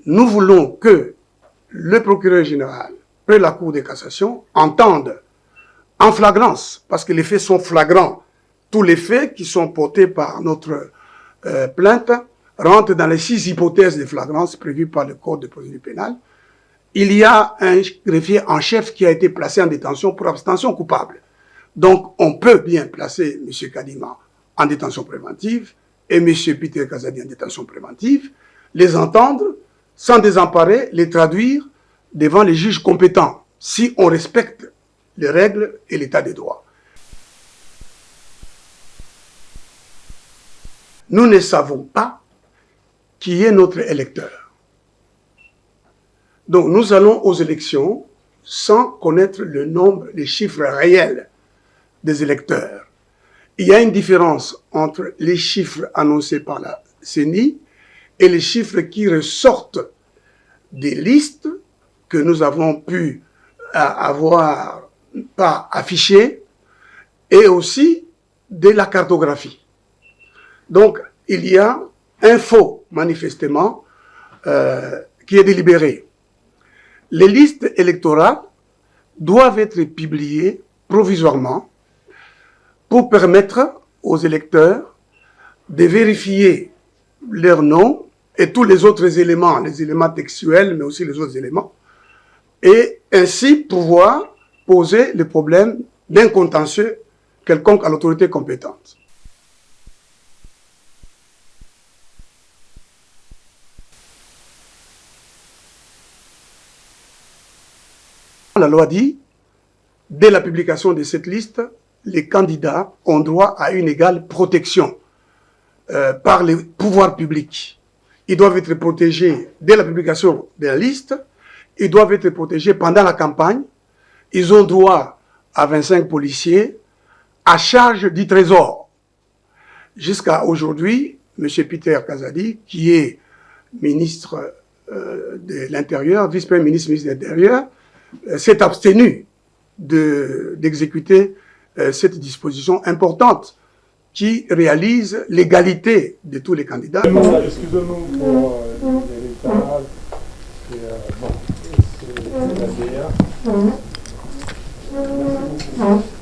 nous voulons que le procureur général, près la Cour de cassation, entende en flagrance, parce que les faits sont flagrants. Tous les faits qui sont portés par notre plainte rentrent dans les 6 hypothèses de flagrance prévues par le Code de procédure pénale. Il y a un greffier en chef qui a été placé en détention pour abstention coupable. Donc, on peut bien placer M. Kadima en détention préventive et M. Peter Kazadi en détention préventive, les entendre sans désemparer, les traduire devant les juges compétents, si on respecte les règles et l'état des droits. Nous ne savons pas qui est notre électeur. Donc nous allons aux élections sans connaître le nombre, les chiffres réels des électeurs. Il y a une différence entre les chiffres annoncés par la CENI et les chiffres qui ressortent des listes que nous avons pu avoir pas affichées et aussi de la cartographie. Donc, il y a un faux, manifestement, qui est délibéré. Les listes électorales doivent être publiées provisoirement pour permettre aux électeurs de vérifier leur nom et tous les autres éléments, les éléments textuels, mais aussi les autres éléments, et ainsi pouvoir poser le problème d'un contentieux quelconque à l'autorité compétente. La loi dit, dès la publication de cette liste, les candidats ont droit à une égale protection par les pouvoirs publics. Ils doivent être protégés dès la publication de la liste, ils doivent être protégés pendant la campagne, ils ont droit à 25 policiers à charge du Trésor. Jusqu'à aujourd'hui, M. Peter Kazadi, qui est ministre de l'Intérieur, vice-premier ministre de l'Intérieur, s'est abstenu d'exécuter cette disposition importante qui réalise l'égalité de tous les candidats. Excusez-nous pour l'héritage, c'est la DA. Merci beaucoup.